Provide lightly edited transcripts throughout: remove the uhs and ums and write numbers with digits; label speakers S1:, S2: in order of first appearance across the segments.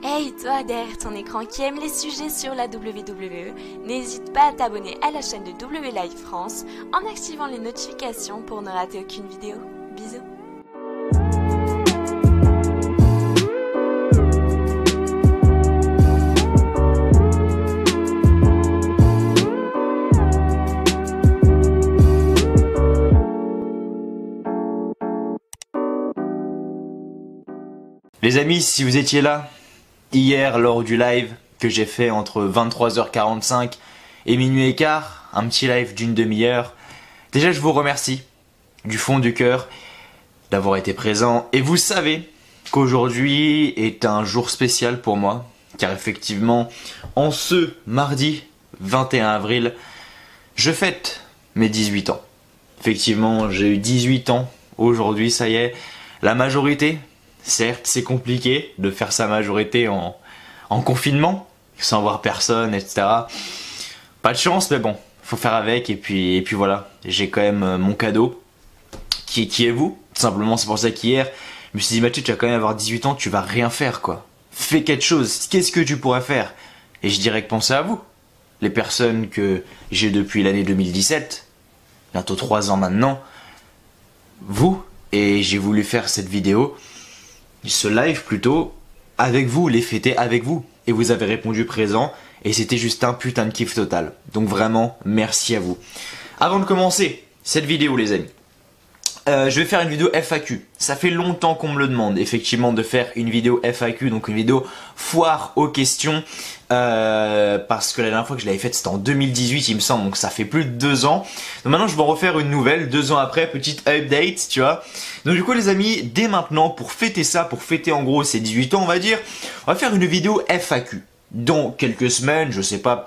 S1: Hey toi derrière ton écran qui aime les sujets sur la WWE, n'hésite pas à t'abonner à la chaîne de W Live France en activant les notifications pour ne rater aucune vidéo. Bisous.
S2: Les amis, si vous étiez là hier lors du live que j'ai fait entre 23h45 et minuit et quart, un petit live d'une demi-heure, déjà je vous remercie du fond du cœur d'avoir été présent. Et vous savez qu'aujourd'hui est un jour spécial pour moi, car effectivement, en ce mardi 21 avril, je fête mes 18 ans. Effectivement, j'ai eu 18 ans aujourd'hui, ça y est, la majorité. Certes, c'est compliqué de faire sa majorité en confinement, sans voir personne, etc. Pas de chance, mais bon, faut faire avec. Et puis voilà, j'ai quand même mon cadeau, qui est vous. Tout simplement, c'est pour ça qu'hier, je me suis dit, Mathieu, tu vas quand même avoir 18 ans, tu vas rien faire, quoi. Fais quelque chose, qu'est-ce que tu pourrais faire? Et je dirais que pensez à vous. Les personnes que j'ai depuis l'année 2017, bientôt 3 ans maintenant, vous, et j'ai voulu faire cette vidéo, ce live plutôt, avec vous, les fêter avec vous. Et vous avez répondu présent, et c'était juste un putain de kiff total. Donc vraiment, merci à vous. Avant de commencer cette vidéo les amis, je vais faire une vidéo FAQ. Ça fait longtemps qu'on me le demande, effectivement, de faire une vidéo FAQ, donc une vidéo foire aux questions. Parce que la dernière fois que je l'avais faite, c'était en 2018, il me semble, donc ça fait plus de 2 ans. Donc maintenant, je vais en refaire une nouvelle, 2 ans après, petite update, tu vois. Donc du coup, les amis, dès maintenant, pour fêter ça, pour fêter en gros ces 18 ans, on va dire, on va faire une vidéo FAQ. Dans quelques semaines, je sais pas,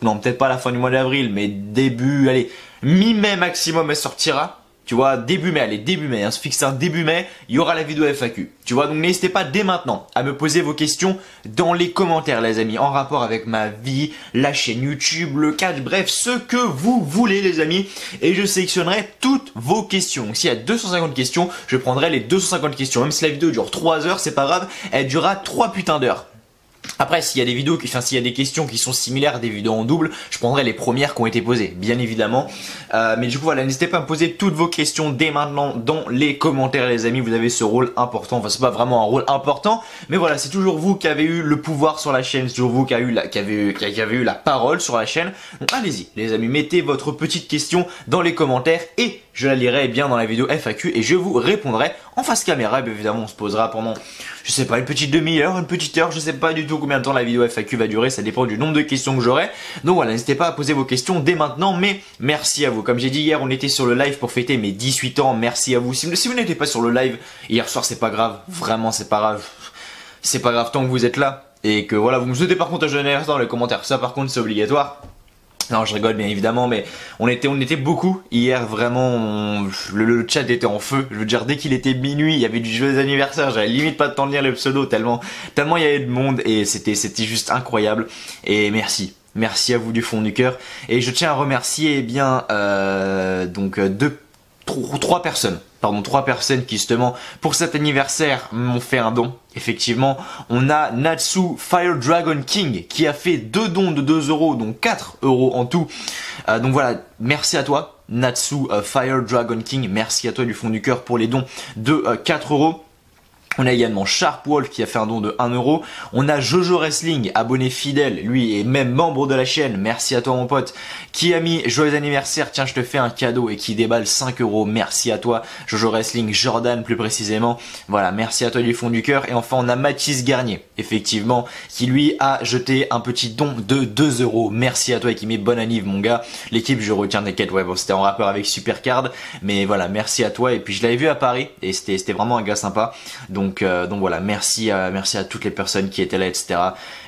S2: non, peut-être pas à la fin du mois d'avril, mais début, allez, mi-mai maximum, elle sortira. Tu vois, début mai, allez, début mai, hein, se fixer un début mai, il y aura la vidéo FAQ. Tu vois, donc n'hésitez pas dès maintenant à me poser vos questions dans les commentaires, les amis, en rapport avec ma vie, la chaîne YouTube, le catch, bref, ce que vous voulez, les amis. Et je sélectionnerai toutes vos questions. Donc, s'il y a 250 questions, je prendrai les 250 questions. Même si la vidéo dure 3 heures, c'est pas grave, elle durera 3 putains d'heures. Après, s'il y a des vidéos, s'il y a des questions qui sont similaires à des vidéos en double, je prendrai les premières qui ont été posées, bien évidemment. Mais du coup, voilà, n'hésitez pas à me poser toutes vos questions dès maintenant dans les commentaires, les amis. Vous avez ce rôle important. Enfin, c'est pas vraiment un rôle important, mais voilà, c'est toujours vous qui avez eu le pouvoir sur la chaîne. C'est toujours vous qui avez eu la parole sur la chaîne. Donc, allez-y, les amis, mettez votre petite question dans les commentaires et je la lirai bien dans la vidéo FAQ et je vous répondrai en face caméra. Et bien évidemment, on se posera pendant, je sais pas, une petite demi-heure, une petite heure, je sais pas du tout combien de temps la vidéo FAQ va durer, ça dépend du nombre de questions que j'aurai. Donc voilà, n'hésitez pas à poser vos questions dès maintenant, mais merci à vous. Comme j'ai dit hier, on était sur le live pour fêter mes 18 ans, merci à vous. Si vous n'étiez pas sur le live hier soir, c'est pas grave, vraiment c'est pas grave. C'est pas grave tant que vous êtes là et que voilà, vous me souhaitez par contre un joyeux anniversaire dans les commentaires, ça par contre c'est obligatoire. Non, je rigole bien évidemment, mais on était beaucoup hier, vraiment, le chat était en feu. Je veux dire, dès qu'il était minuit, il y avait du joyeux anniversaire, j'avais limite pas de temps de lire les pseudos tellement il y avait de monde et c'était juste incroyable. Et merci à vous du fond du cœur. Et je tiens à remercier trois personnes qui justement pour cet anniversaire m'ont fait un don. Effectivement, on a Natsu Fire Dragon King qui a fait 2 dons de 2 euros, donc 4 euros en tout. Donc voilà, merci à toi Natsu Fire Dragon King, merci à toi du fond du cœur pour les dons de 4 euros. On a également Sharp Wolf qui a fait un don de 1 euro. On a Jojo Wrestling, abonné fidèle, lui et même membre de la chaîne. Merci à toi mon pote, qui a mis joyeux anniversaire, tiens je te fais un cadeau et qui déballe 5 euros. Merci à toi Jojo Wrestling, Jordan plus précisément. Voilà, merci à toi du fond du cœur. Et enfin on a Mathis Garnier, effectivement, qui lui a jeté un petit don de 2 euros. Merci à toi et qui met bonne anniv mon gars. L'équipe je retiens des quêtes, ouais bon c'était en rapport avec Supercard. Mais voilà, merci à toi. Et puis je l'avais vu à Paris et c'était vraiment un gars sympa. Donc voilà, merci à toutes les personnes qui étaient là, etc.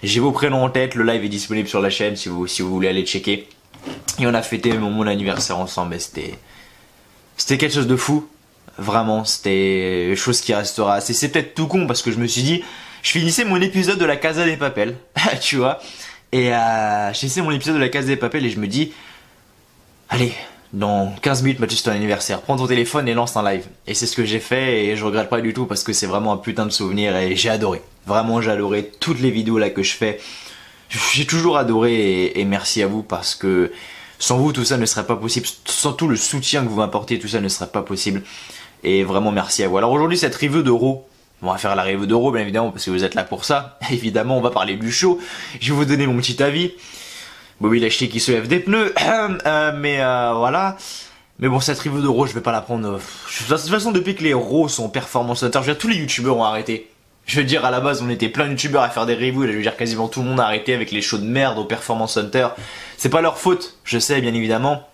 S2: J'ai vos prénoms en tête, le live est disponible sur la chaîne si vous voulez aller checker. Et on a fêté mon anniversaire ensemble et c'était quelque chose de fou. Vraiment, c'était une chose qui restera. C'est peut-être tout con parce que je me suis dit, je finissais mon épisode de la Casa des Papel, tu vois. Et je finissais mon épisode de la Casa des Papel et je me dis, allez, dans 15 minutes, Mathieu, c'est ton anniversaire. Prends ton téléphone et lance un live. Et c'est ce que j'ai fait et je regrette pas du tout parce que c'est vraiment un putain de souvenir et j'ai adoré. Vraiment, j'ai adoré toutes les vidéos là que je fais. J'ai toujours adoré et merci à vous parce que sans vous, tout ça ne serait pas possible. Sans tout le soutien que vous m'apportez, tout ça ne serait pas possible. Et vraiment, merci à vous. Alors aujourd'hui, cette review de Raw. On va faire la review de Raw, bien évidemment, parce que vous êtes là pour ça. Évidemment, on va parler du show. Je vais vous donner mon petit avis. Bobby Lashley qui soulève des pneus, voilà. Mais bon, cette review de Raw, je vais pas la prendre. De toute façon, depuis que les Raw sont Performance Center, je veux dire, tous les youtubeurs ont arrêté. Je veux dire, à la base, on était plein de youtubeurs à faire des reviews, et je veux dire, quasiment tout le monde a arrêté avec les shows de merde au Performance Center. C'est pas leur faute, je sais, bien évidemment.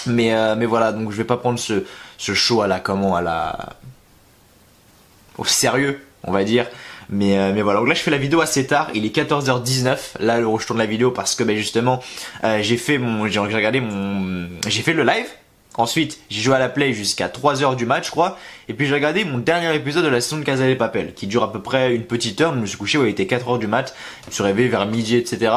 S2: Mais voilà, donc je vais pas prendre ce show au sérieux, on va dire. Mais voilà, donc là je fais la vidéo assez tard, il est 14h19, là où je tourne la vidéo parce que justement j'ai fait le live, ensuite j'ai joué à la play jusqu'à 3h du match je crois, et puis j'ai regardé mon dernier épisode de la saison de Casa de Papel, qui dure à peu près une petite heure, je me suis couché, il était 4h du mat, je me suis réveillé vers midi etc.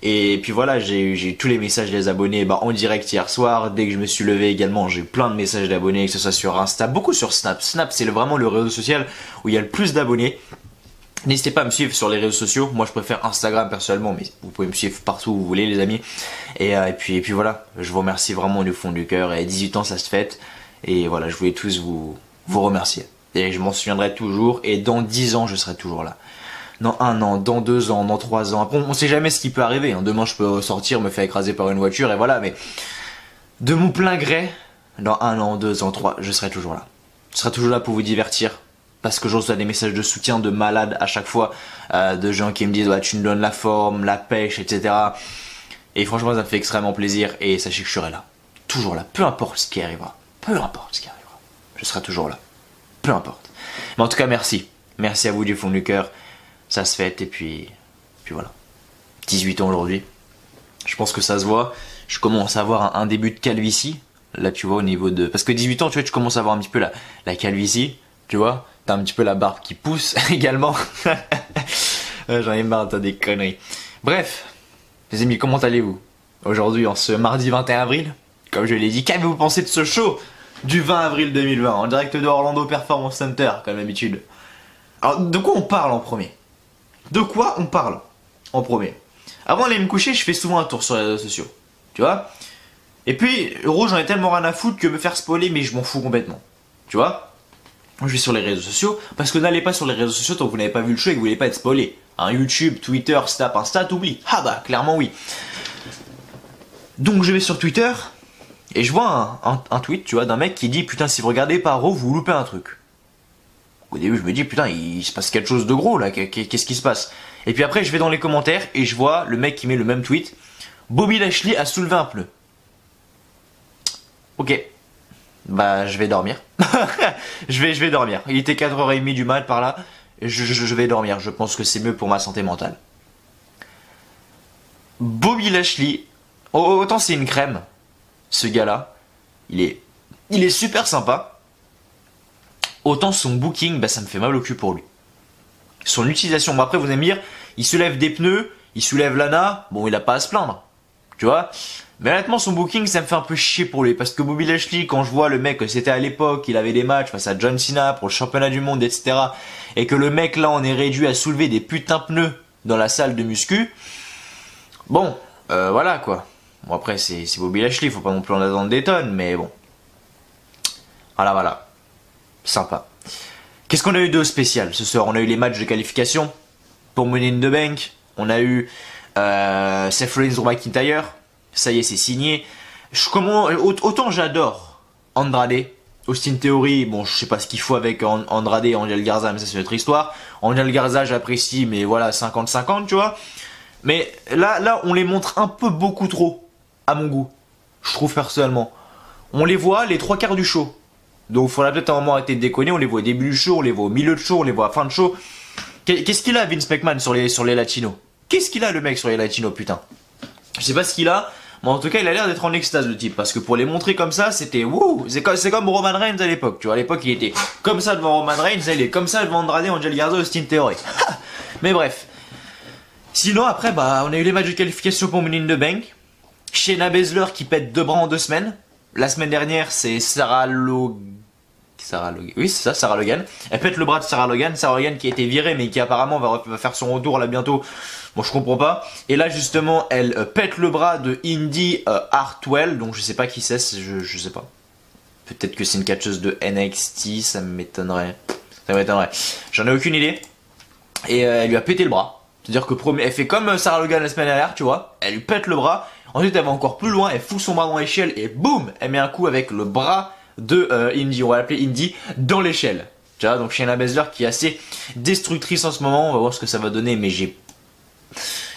S2: Et puis voilà, j'ai eu tous les messages des abonnés en direct hier soir, dès que je me suis levé également, j'ai eu plein de messages d'abonnés, que ce soit sur Insta, beaucoup sur Snap. Snap c'est vraiment le réseau social où il y a le plus d'abonnés. N'hésitez pas à me suivre sur les réseaux sociaux. Moi, je préfère Instagram personnellement, mais vous pouvez me suivre partout où vous voulez, les amis. Et puis voilà. Je vous remercie vraiment du fond du cœur. Et 18 ans, ça se fête. Et voilà, je voulais tous vous remercier. Et je m'en souviendrai toujours. Et dans 10 ans, je serai toujours là. Dans 1 an, dans 2 ans, dans 3 ans. Après, on sait jamais ce qui peut arriver. Demain, je peux sortir, me faire écraser par une voiture. Et voilà. Mais de mon plein gré, dans 1 an, 2 ans, 3, je serai toujours là. Je serai toujours là pour vous divertir. Parce que je reçois des messages de soutien de malades à chaque fois, de gens qui me disent tu me donnes la forme, la pêche, etc. Et franchement ça me fait extrêmement plaisir et sachez que je serai là, toujours là, peu importe ce qui arrivera, je serai toujours là, peu importe. Mais en tout cas merci à vous du fond du cœur, ça se fait et puis voilà, 18 ans aujourd'hui, je pense que ça se voit, je commence à avoir un début de calvitie, là tu vois au niveau de, parce que 18 ans tu vois tu commences à avoir un petit peu la calvitie, tu vois. T'as un petit peu la barbe qui pousse également. J'en ai marre, t'as des conneries. Bref, les amis, comment allez-vous aujourd'hui en ce mardi 21 avril? Comme je l'ai dit, qu'avez-vous pensé de ce show du 20 avril 2020 en direct de Orlando Performance Center, comme d'habitude? Alors, de quoi on parle en premier? Avant d'aller me coucher, je fais souvent un tour sur les réseaux sociaux. Tu vois? Et puis, Raw, j'en ai tellement rien à foutre que me faire spoiler, mais je m'en fous complètement. Tu vois? Je vais sur les réseaux sociaux, parce que n'allez pas sur les réseaux sociaux tant que vous n'avez pas vu le show et que vous voulez pas être spoilé. YouTube, Twitter, Snap, Insta, t'oublies. Ah bah, clairement oui. Donc je vais sur Twitter, et je vois un tweet, tu vois, d'un mec qui dit « Putain, si vous regardez pas Raw, vous loupez un truc. » Au début, je me dis « Putain, il se passe quelque chose de gros, là, qu'est-ce qui se passe ?» Et puis après, je vais dans les commentaires, et je vois le mec qui met le même tweet « Bobby Lashley a soulevé un pneu. » Ok. Bah je vais dormir. je vais dormir. Il était 4h30 du mat par là. Je vais dormir. Je pense que c'est mieux pour ma santé mentale. Bobby Lashley. Autant c'est une crème. Ce gars-là. Il est super sympa. Autant son booking, ça me fait mal au cul pour lui. Son utilisation. Bon après vous allez me dire, il soulève des pneus, il soulève Lana. Bon il a pas à se plaindre. Tu vois. Mais honnêtement son booking ça me fait un peu chier pour lui. Parce que Bobby Lashley, quand je vois le mec, c'était à l'époque, il avait des matchs face à John Cena pour le championnat du monde, etc. Et que le mec là on est réduit à soulever des putains pneus dans la salle de muscu. Bon, voilà quoi. Bon après c'est Bobby Lashley, faut pas non plus en attendre des tonnes, mais bon. Voilà. Sympa. Qu'est-ce qu'on a eu de spécial ce soir? On a eu les matchs de qualification pour Money in the Bank. On a eu Seth Rollins, Drew McIntyre. Ça y est, c'est signé. Autant j'adore Andrade, Austin Theory. Bon, je sais pas ce qu'il faut avec Andrade et Angel Garza, mais ça c'est notre histoire. Angel Garza, j'apprécie, mais voilà, 50-50, tu vois. Mais là, on les montre un peu beaucoup trop, à mon goût. Je trouve personnellement. On les voit les 3 quarts du show. Donc, il faudra peut-être un moment arrêter de déconner. On les voit au début du show, on les voit au milieu de show, on les voit à la fin de show. Qu'est-ce qu'il a, Vince McMahon, sur les latinos? Qu'est-ce qu'il a, le mec, sur les latinos, putain? Je sais pas ce qu'il a. Mais en tout cas, il a l'air d'être en extase, le type. Parce que pour les montrer comme ça, c'était wouh. C'est comme Roman Reigns à l'époque. Tu vois, à l'époque, il était comme ça devant Roman Reigns. Il est comme ça devant Andrade, Angel Garza, Austin Theory. Mais bref. Sinon, après, on a eu les matchs de qualification pour Money in the Bank. Shayna Baszler qui pète 2 bras en 2 semaines. La semaine dernière, c'est Sarah Logan. Oui, c'est ça, Sarah Logan. Elle pète le bras de Sarah Logan. Sarah Logan qui a été virée, mais qui apparemment va faire son retour là bientôt. Bon, je comprends pas. Et là, justement, elle pète le bras de Indy Hartwell. Donc, je sais pas qui c'est, je sais pas. Peut-être que c'est une catcheuse de NXT, ça m'étonnerait. Ça m'étonnerait. J'en ai aucune idée. Et elle lui a pété le bras. C'est-à-dire que elle fait comme Sarah Logan la semaine dernière, tu vois. Elle lui pète le bras. Ensuite, elle va encore plus loin. Elle fout son bras dans l'échelle et boum, elle met un coup avec le bras de Indy. On va l'appeler Indy dans l'échelle. Tu vois, donc Shayna Baszler qui est assez destructrice en ce moment. On va voir ce que ça va donner, mais j'ai...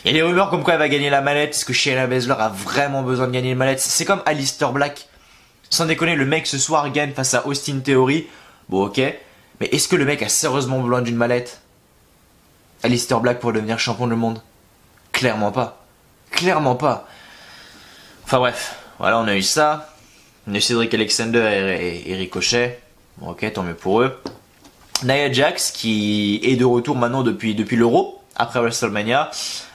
S2: Il y a des rumeurs comme quoi elle va gagner la mallette. Est-ce que Shayna Baszler a vraiment besoin de gagner une mallette? C'est comme Aleister Black. Sans déconner, le mec ce soir gagne face à Austin Theory. Bon, ok. Mais est-ce que le mec a sérieusement besoin d'une mallette? Aleister Black pour devenir champion du monde? Clairement pas. Clairement pas. Enfin bref, voilà, on a eu ça. On a eu Cedric Alexander et Ricochet. Bon, ok, tant mieux pour eux. Nia Jax qui est de retour maintenant depuis l'Euro, après WrestleMania.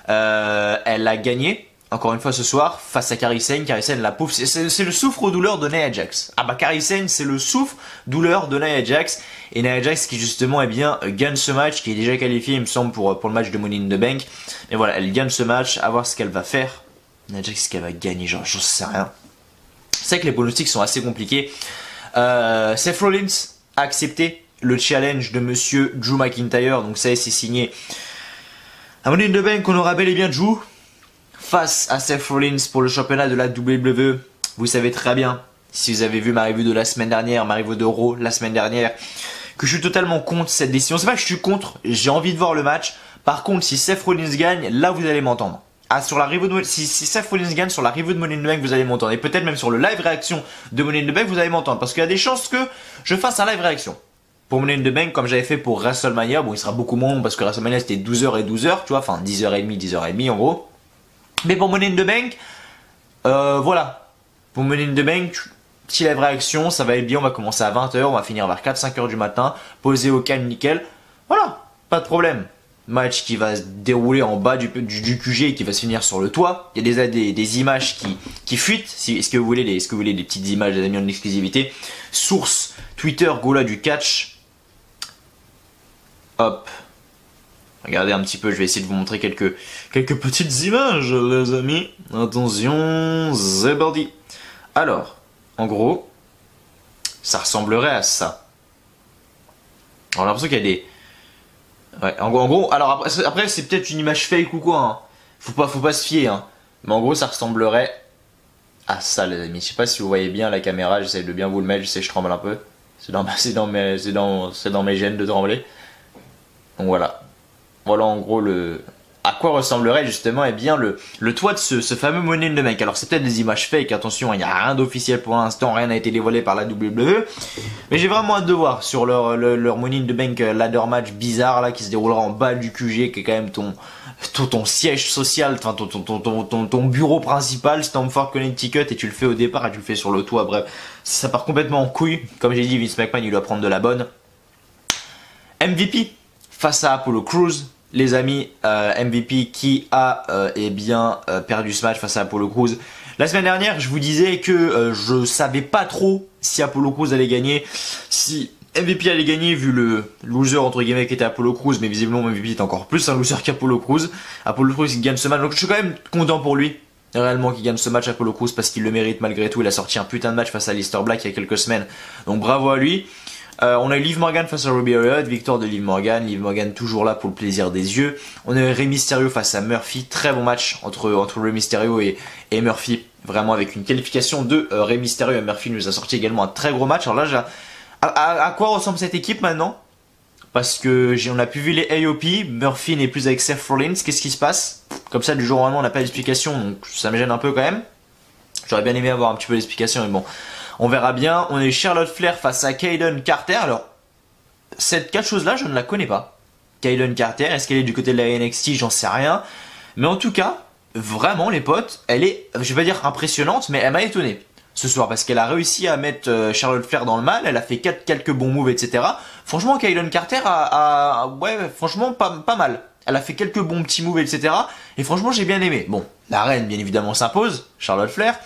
S2: Elle a gagné, encore une fois ce soir, face à Kairi Sane. Kairi Sane, la pauvre, c'est le souffre-douleur de Nia Jax. Ah bah Kairi Sane, c'est le souffre-douleur de Nia Jax. Et Nia Jax qui justement, eh bien, gagne ce match, qui est déjà qualifié, il me semble, pour le match de Money in the Bank. Mais voilà, elle gagne ce match, à voir ce qu'elle va faire. Nia Jax, ce qu'elle va gagner, genre, j'en sais rien. C'est vrai que les pronostics sont assez compliqués. Seth Rollins a accepté le challenge de monsieur Drew McIntyre, donc ça c'est signé. À Money in the Bank, on aura bel et bien Drew face à Seth Rollins pour le championnat de la WWE. Vous savez très bien, si vous avez vu ma review de la semaine dernière, ma review de Raw la semaine dernière, que je suis totalement contre cette décision. C'est pas que je suis contre, j'ai envie de voir le match. Par contre, si Seth Rollins gagne, là vous allez m'entendre. Ah, sur la review de si Seth Rollins gagne sur la review de Money in the Bank, vous allez m'entendre. Et peut-être même sur le live réaction de Money in the Bank, vous allez m'entendre. Parce qu'il y a des chances que je fasse un live réaction. Pour Money in the Bank, comme j'avais fait pour WrestleMania, bon, il sera beaucoup moins long parce que WrestleMania c'était 12h et 12h, tu vois, enfin 10h30, 10h30 en gros. Mais pour Money in the Bank, voilà. Pour Money in the Bank, petit live réaction, ça va être bien, on va commencer à 20h, on va finir vers 4-5h du matin, posé au calme, nickel. Voilà, pas de problème. Match qui va se dérouler en bas du QG et qui va se finir sur le toit. Il y a déjà des images qui fuitent. Est-ce que vous voulez des petites images, des amis, en exclusivité? Source Twitter, Gola du catch. Hop. Regardez un petit peu, je vais essayer de vous montrer quelques petites images, les amis. Attention, c'est parti. Alors, en gros, ça ressemblerait à ça. Alors, j'ai l'impression qu'il y a des... Ouais, en gros, alors après c'est peut-être une image fake ou quoi, hein. Faut pas se fier, hein. Mais en gros, ça ressemblerait à ça, les amis. Je sais pas si vous voyez bien la caméra, j'essaie de bien vous le mettre, je sais, je tremble un peu. C'est dans mes gènes de trembler. Donc voilà. Voilà en gros à quoi ressemblerait justement eh bien le toit de ce fameux Money in the Bank. Alors c'est peut-être des images fake, attention, il n'y a rien d'officiel pour l'instant, rien n'a été dévoilé par la WWE. Mais j'ai vraiment hâte de voir sur leur Money in the Bank ladder match bizarre là qui se déroulera en bas du QG, qui est quand même ton siège social, enfin ton bureau principal, Stamford Connecticut, et tu le fais au départ et tu le fais sur le toit. Bref, ça part complètement en couille. Comme j'ai dit, Vince McMahon il doit prendre de la bonne. MVP face à Apollo Crews. Les amis, MVP qui a perdu ce match face à Apollo Crews. La semaine dernière, je vous disais que je savais pas trop si Apollo Crews allait gagner, si MVP allait gagner vu le loser entre guillemets qui était Apollo Crews, mais visiblement MVP est encore plus un loser qu'Apollo Crews. Apollo Crews il gagne ce match, donc je suis quand même content pour lui. Réellement qu'il gagne ce match Apollo Crews parce qu'il le mérite malgré tout. Il a sorti un putain de match face à Aleister Black il y a quelques semaines, donc bravo à lui. On a eu Liv Morgan face à Ruby Riott, victoire de Liv Morgan toujours là pour le plaisir des yeux. On a eu Rey Mysterio face à Murphy, très bon match entre Rey Mysterio et Murphy, vraiment avec une qualification de Rey Mysterio. Et Murphy nous a sorti également un très gros match. Alors là, à quoi ressemble cette équipe maintenant? Parce que on a pu vu les AOP, Murphy n'est plus avec Seth Rollins, qu'est-ce qui se passe? Comme ça du jour au lendemain on n'a pas d'explication, donc ça me gêne un peu quand même. J'aurais bien aimé avoir un petit peu d'explication, mais bon. On verra bien. On a eu Charlotte Flair face à Kayden Carter. Alors, cette catcheuse-là, je ne la connais pas. Kayden Carter, est-ce qu'elle est du côté de la NXT? J'en sais rien. Mais en tout cas, vraiment, les potes, elle est, je vais pas dire impressionnante, mais elle m'a étonné ce soir parce qu'elle a réussi à mettre Charlotte Flair dans le mal. Elle a fait quelques bons moves, etc. Franchement, Kayden Carter ouais, franchement, pas mal. Elle a fait quelques bons petits moves, etc. Et franchement, j'ai bien aimé. Bon, la reine, bien évidemment, s'impose, Charlotte Flair.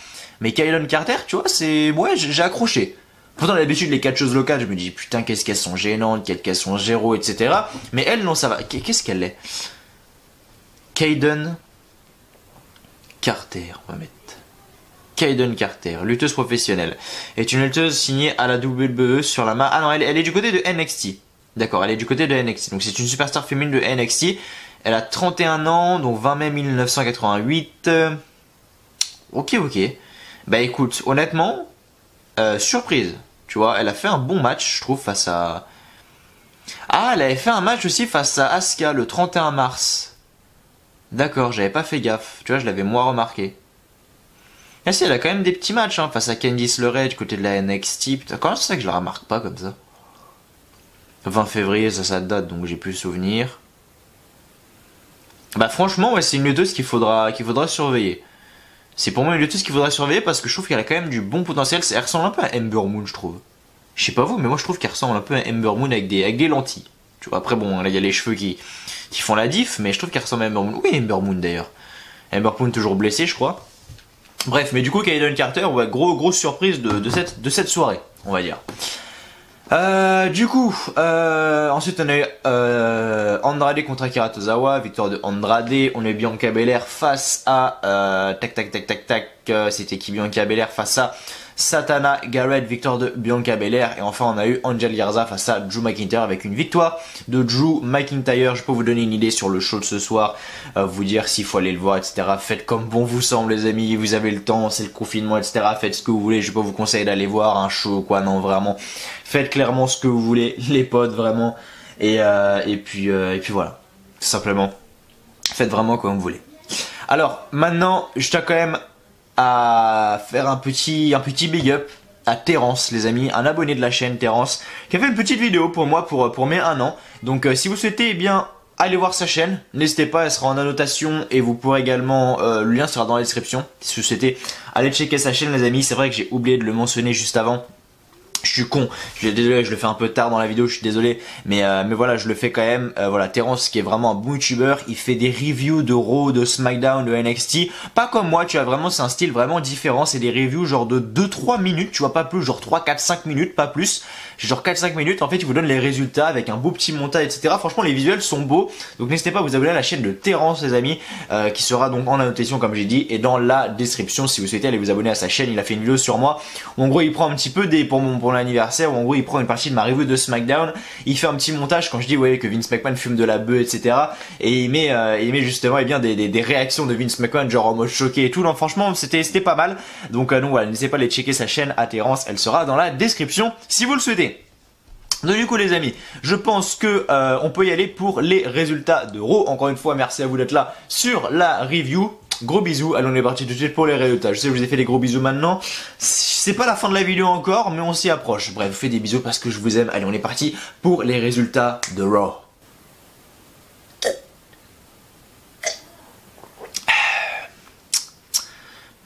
S2: Mais Kaylon Carter, tu vois, c'est... Ouais, j'ai accroché. Pourtant, d'habitude, les catcheuses locales, je me dis, putain, qu'est-ce qu'elles sont gênantes, qu'elles sont géro, etc. Mais elle, non, ça va. Qu'est-ce qu'elle est? Kaylon Carter, on va mettre. Kaylon Carter, lutteuse professionnelle. Est une lutteuse signée à la WWE sur la marque... Ah non, elle est du côté de NXT. D'accord, elle est du côté de NXT. Donc c'est une superstar féminine de NXT. Elle a 31 ans, donc 20 mai 1988. Ok. Bah écoute, honnêtement, surprise. Tu vois, elle a fait un bon match, je trouve, face à... Ah, elle avait fait un match aussi face à Asuka le 31 mars. D'accord, j'avais pas fait gaffe. Tu vois, je l'avais moins remarqué. Ah si, elle a quand même des petits matchs, hein, face à Candice LeRae du côté de la NXT. Putain, comment c'est ça que je la remarque pas comme ça? 20 février, ça date, donc j'ai plus souvenir. Bah franchement, ouais, c'est une lutteuse qu'il faudra surveiller. C'est pour moi une lutteuse qu'il faudra surveiller parce que je trouve qu'elle a quand même du bon potentiel. Elle ressemble un peu à Ember Moon, je trouve. Je sais pas vous, mais moi je trouve qu'elle ressemble un peu à Ember Moon avec des lentilles. Tu vois, après bon, là il y a les cheveux qui font la diff, mais je trouve qu'elle ressemble à Ember Moon. Oui, Ember Moon d'ailleurs. Ember Moon toujours blessé, je crois. Bref, mais du coup, Kaylon Carter, ouais, grosse surprise de cette soirée, on va dire. Ensuite on a eu Andrade contre Akira Tozawa, victoire de Andrade. On a eu Bianca Belair face à c'était qui Bianca Belair face à Satana Garrett, victoire de Bianca Belair. Et enfin on a eu Angel Garza face à Drew McIntyre avec une victoire de Drew McIntyre. Je peux vous donner une idée sur le show de ce soir, vous dire s'il faut aller le voir, etc. Faites comme bon vous semble les amis, vous avez le temps, c'est le confinement, etc. Faites ce que vous voulez, je peux pas vous conseiller d'aller voir un show quoi, non vraiment. Faites clairement ce que vous voulez, les potes, vraiment. Et puis voilà, tout simplement. Faites vraiment comme vous voulez. Alors, maintenant, je tiens quand même à faire un petit big up à Terence, les amis, un abonné de la chaîne Terence, qui a fait une petite vidéo pour moi pour mes 1 an. Donc, si vous souhaitez, eh bien, allez voir sa chaîne. N'hésitez pas, elle sera en annotation et vous pourrez également, le lien sera dans la description. Si vous souhaitez, allez checker sa chaîne, les amis. C'est vrai que j'ai oublié de le mentionner juste avant. Je suis con, je suis désolé, je le fais un peu tard dans la vidéo, je suis désolé, mais voilà, je le fais quand même. Voilà, Terence qui est vraiment un bon youtubeur, il fait des reviews de Raw, de SmackDown, de NXT, pas comme moi, tu vois, vraiment c'est un style vraiment différent, c'est des reviews genre de 2-3 minutes, tu vois, pas plus, genre 3-4-5 minutes, pas plus, genre 4-5 minutes, en fait il vous donne les résultats avec un beau petit montage, etc. Franchement les visuels sont beaux, donc n'hésitez pas à vous abonner à la chaîne de Terence les amis, qui sera donc en annotation comme j'ai dit, et dans la description si vous souhaitez aller vous abonner à sa chaîne. Il a fait une vidéo sur moi, où en gros il prend un petit peu pour l'anniversaire, où en gros il prend une partie de ma review de SmackDown, il fait un petit montage quand je dis ouais que Vince McMahon fume de la bœuf, etc. Et il met justement eh bien des réactions de Vince McMahon genre en mode choqué et tout. Non franchement c'était pas mal, donc voilà, n'hésitez pas à aller checker sa chaîne à Terence, elle sera dans la description si vous le souhaitez. Donc du coup les amis, je pense que on peut y aller pour les résultats de Raw. Encore une fois, merci à vous d'être là sur la review. Gros bisous, allez on est parti tout de suite pour les résultats. Je sais que je vous ai fait des gros bisous maintenant. C'est pas la fin de la vidéo encore, mais on s'y approche. Bref, je vous fais des bisous parce que je vous aime. Allez on est parti pour les résultats de Raw.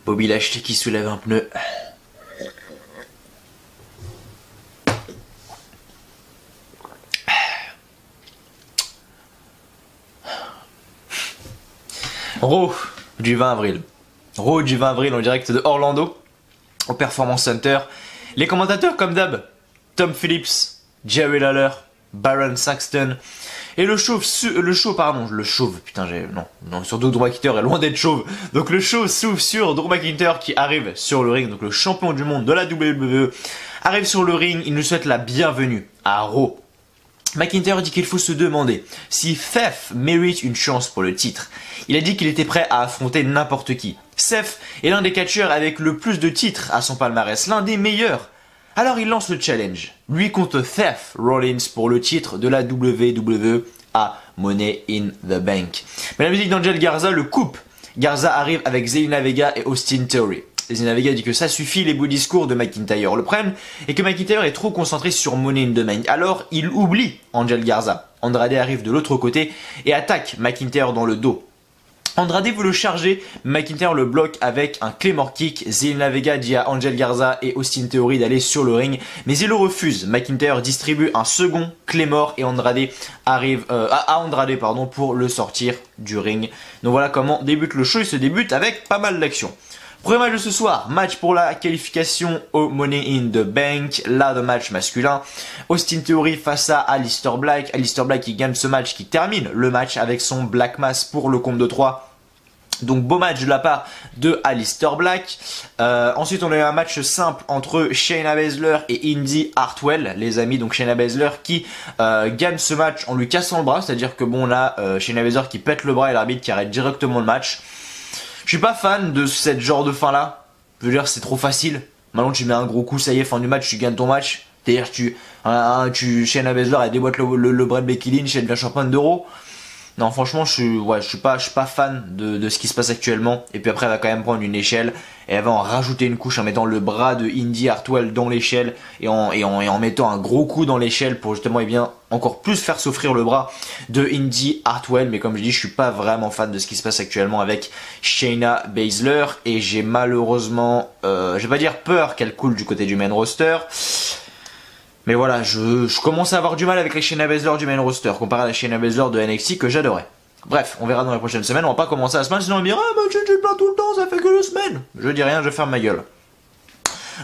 S2: Bobby Lashley qui soulève un pneu. Raw du 20 avril. Raw du 20 avril en direct de Orlando, au Performance Center. Les commentateurs comme d'hab, Tom Phillips, Jerry Lawler, Baron Saxton. Et le chauve, putain non, surtout Drew McIntyre est loin d'être chauve. Donc le show s'ouvre sur Drew McIntyre qui arrive sur le ring, donc le champion du monde de la WWE, arrive sur le ring, il nous souhaite la bienvenue à Raw. McIntyre dit qu'il faut se demander si Seth mérite une chance pour le titre. Il a dit qu'il était prêt à affronter n'importe qui. Seth est l'un des catcheurs avec le plus de titres à son palmarès, l'un des meilleurs. Alors il lance le challenge, lui contre Seth Rollins pour le titre de la WWE à Money in the Bank. Mais la musique d'Angel Garza le coupe. Garza arrive avec Zelina Vega et Austin Theory. Zelina Vega dit que ça suffit les beaux discours de McIntyre. Le problème est que McIntyre est trop concentré sur Money in the Bank. Alors il oublie Angel Garza. Andrade arrive de l'autre côté et attaque McIntyre dans le dos. Andrade veut le charger, McIntyre le bloque avec un Claymore Kick. Zelina Vega dit à Angel Garza et Austin Theory d'aller sur le ring, mais il le refuse. McIntyre distribue un second Claymore et Andrade arrive à Andrade pour le sortir du ring. Donc voilà comment débute le show, il se débute avec pas mal d'action. Premier match de ce soir, match pour la qualification au Money in the Bank, là de match masculin. Austin Theory face à Aleister Black. Aleister Black qui gagne ce match, qui termine le match avec son Black Mass pour le compte de 3. Donc beau match de la part de Aleister Black. Ensuite on a eu un match simple entre Shayna Baszler et Indi Hartwell, les amis. Donc Shayna Baszler qui gagne ce match en lui cassant le bras, c'est-à-dire que bon on a Shayna Baszler qui pète le bras et l'arbitre qui arrête directement le match. Je suis pas fan de ce genre de fin là. Je veux dire c'est trop facile. Maintenant tu mets un gros coup, ça y est, fin du match, tu gagnes ton match. C'est-à-dire Shayna Baszler elle déboîte le bras de Becky Lynch, elle devient championne d'Euro. Non franchement je suis pas fan de ce qui se passe actuellement. Et puis après elle va quand même prendre une échelle et elle va en rajouter une couche en mettant le bras de Indi Hartwell dans l'échelle et en mettant un gros coup dans l'échelle pour justement encore plus faire souffrir le bras de Indi Hartwell. Mais comme je dis, je suis pas vraiment fan de ce qui se passe actuellement avec Shayna Baszler et j'ai malheureusement je vais pas dire peur qu'elle coule du côté du main roster. Mais voilà, je commence à avoir du mal avec la Shayna Baszler du main roster, comparé à la Shayna Baszler de NXT que j'adorais. Bref, on verra dans les prochaines semaines, on va pas commencer la semaine, sinon on me dira « Ah, mais tu te plains tout le temps, ça fait que 2 semaines !» Je dis rien, je ferme ma gueule.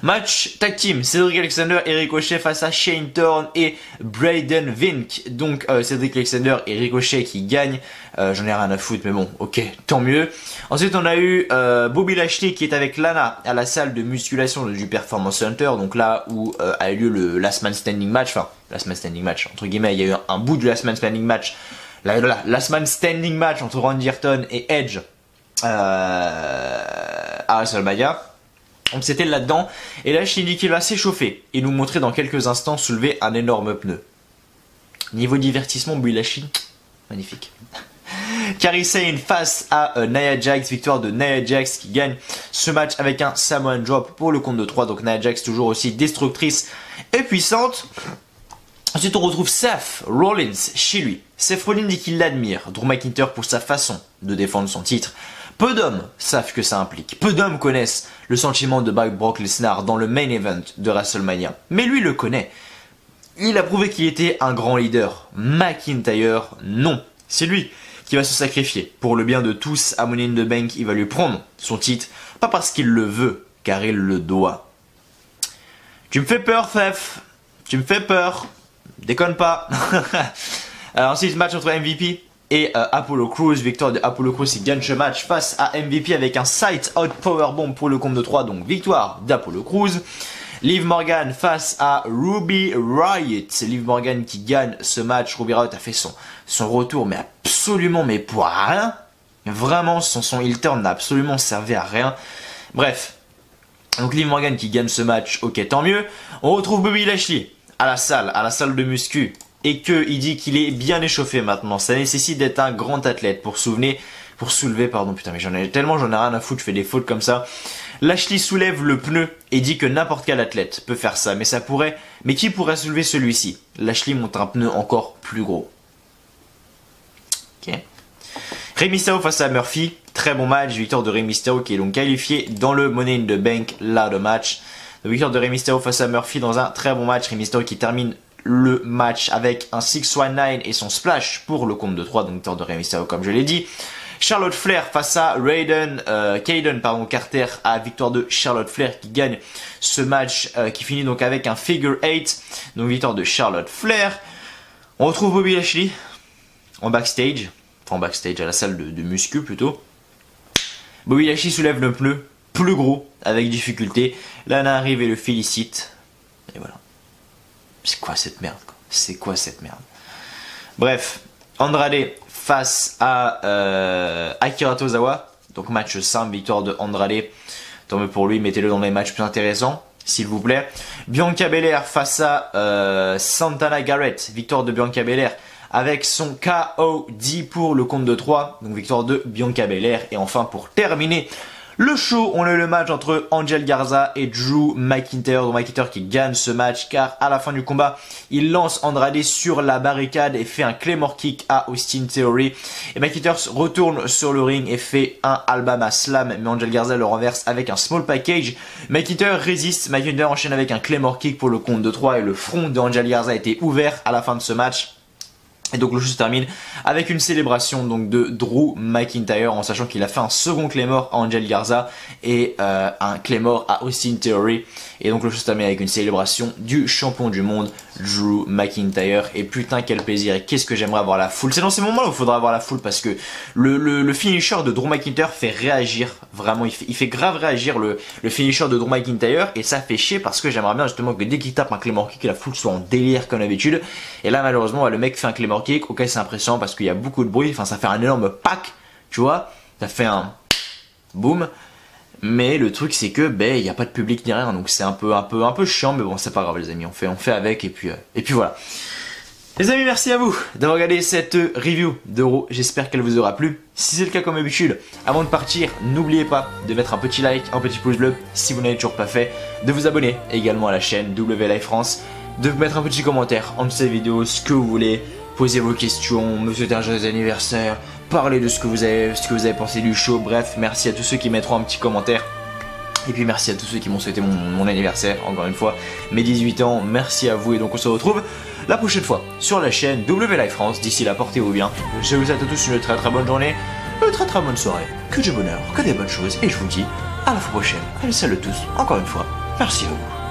S2: Match tag team, Cedric Alexander et Ricochet face à Shane Thorne et Braden Vink. Donc Cedric Alexander et Ricochet qui gagnent. J'en ai rien à foutre, mais bon, ok, tant mieux. Ensuite on a eu Bobby Lashley qui est avec Lana à la salle de musculation du Performance Center. Donc là où a eu lieu le Last Man Standing match. Enfin, Last Man Standing match, entre guillemets, il y a eu un bout du Last Man Standing match. Last Man Standing match entre Randy Orton et Edge à WrestleMania. Donc c'était là-dedans, et là Shindy qui va s'échauffer et nous montrer dans quelques instants soulever un énorme pneu. Niveau divertissement, Bobby Lashley, magnifique. Kairi Sane face à Nia Jax, victoire de Nia Jax qui gagne ce match avec un Samoan Drop pour le compte de 3. Donc Nia Jax toujours aussi destructrice et puissante. Ensuite on retrouve Seth Rollins chez lui. Seth Rollins dit qu'il l'admire, Drew McIntyre pour sa façon de défendre son titre. Peu d'hommes savent que ça implique. Peu d'hommes connaissent le sentiment de Brock Lesnar dans le main event de WrestleMania. Mais lui le connaît. Il a prouvé qu'il était un grand leader. McIntyre, non. C'est lui qui va se sacrifier. Pour le bien de tous, à Money in the Bank, il va lui prendre son titre. Pas parce qu'il le veut, car il le doit. Tu me fais peur, Seth. Tu me fais peur. Déconne pas. Alors, ensuite, match entre MVP et Apollo Crews, victoire de Apollo Crews qui gagne ce match face à MVP avec un Sight Out Powerbomb pour le compte de 3, donc victoire d'Apollo Crews. Liv Morgan face à Ruby Riott, c'est Liv Morgan qui gagne ce match. Ruby Riott a fait son retour, mais absolument mais pour rien. Vraiment, son heel turn n'a absolument servi à rien. Bref, donc Liv Morgan qui gagne ce match, ok tant mieux. On retrouve Bobby Lashley à la salle de muscu. Et qu'il dit qu'il est bien échauffé maintenant. Ça nécessite d'être un grand athlète pour soulever, putain mais j'en ai rien à foutre, je fais des fautes comme ça. Lashley soulève le pneu et dit que n'importe quel athlète peut faire ça, mais qui pourrait soulever celui-ci? Lashley monte un pneu encore plus gros. Ok. Rey Mysterio face à Murphy, très bon match, victoire de Rey Mysterio qui est donc qualifié dans le Money in the Bank, là de match. La victoire de Rey Mysterio face à Murphy dans un très bon match, Rey Mysterio qui termine le match avec un 619 et son splash pour le compte de 3, donc victoire de Rey Mysterio comme je l'ai dit. Charlotte Flair face à Kayden Carter, à victoire de Charlotte Flair qui gagne ce match qui finit donc avec un figure 8, donc victoire de Charlotte Flair. On retrouve Bobby Lashley en backstage à la salle de muscu plutôt. Bobby Lashley soulève le pneu plus gros avec difficulté. Lana arrive et le félicite. Et voilà. C'est quoi cette merde quoi? C'est quoi cette merde? Bref, Andrade face à Akira Tozawa. Donc match simple, victoire de Andrade. Tant mieux pour lui, mettez-le dans les matchs plus intéressants, s'il vous plaît. Bianca Belair face à Santana Garrett. Victoire de Bianca Belair avec son KOD pour le compte de 3. Donc victoire de Bianca Belair. Et enfin pour terminer le show, on a eu le match entre Angel Garza et Drew McIntyre. Drew McIntyre qui gagne ce match car à la fin du combat, il lance Andrade sur la barricade et fait un Claymore Kick à Austin Theory. Et McIntyre retourne sur le ring et fait un Alabama Slam, mais Angel Garza le renverse avec un Small Package. McIntyre résiste, McIntyre enchaîne avec un Claymore Kick pour le compte de 3 et le front de Angel Garza a été ouvert à la fin de ce match. Et donc le show se termine avec une célébration donc de Drew McIntyre, en sachant qu'il a fait un second Claymore à Angel Garza et un Claymore à Austin Theory. Et donc le show se termine avec une célébration du champion du monde Drew McIntyre. Et putain quel plaisir, et qu'est-ce que j'aimerais avoir la foule. C'est dans ces moments là où il faudra avoir la foule, parce que le finisher de Drew McIntyre fait réagir, vraiment il fait grave réagir le finisher de Drew McIntyre. Et ça fait chier parce que j'aimerais bien justement que dès qu'il tape un Claymore Kick, la foule soit en délire comme d'habitude. Et là malheureusement le mec fait un Claymore Kick, ok c'est impressionnant parce qu'il y a beaucoup de bruit, enfin ça fait un énorme pack, tu vois, ça fait un boom, mais le truc c'est que ben il n'y a pas de public ni rien, donc c'est un peu chiant, mais bon c'est pas grave les amis, on fait avec, et puis voilà. Les amis, merci à vous d'avoir regardé cette review d'Euro, j'espère qu'elle vous aura plu. Si c'est le cas comme d'habitude, avant de partir, n'oubliez pas de mettre un petit like, un petit pouce bleu si vous n'avez toujours pas fait, de vous abonner également à la chaîne WLive France, de vous mettre un petit commentaire en dessous de cette vidéo, ce que vous voulez, posez vos questions, me souhaiter un joyeux anniversaire, parlez de ce que vous avez pensé du show, bref, merci à tous ceux qui mettront un petit commentaire. Et puis merci à tous ceux qui m'ont souhaité mon anniversaire, encore une fois, mes 18 ans, merci à vous, et donc on se retrouve la prochaine fois sur la chaîne WLive France. D'ici là, portez-vous bien, je vous souhaite à tous une très bonne journée, une très bonne soirée, que du bonheur, que des bonnes choses, et je vous dis à la fois prochaine. Allez, salut à tous, encore une fois, merci à vous.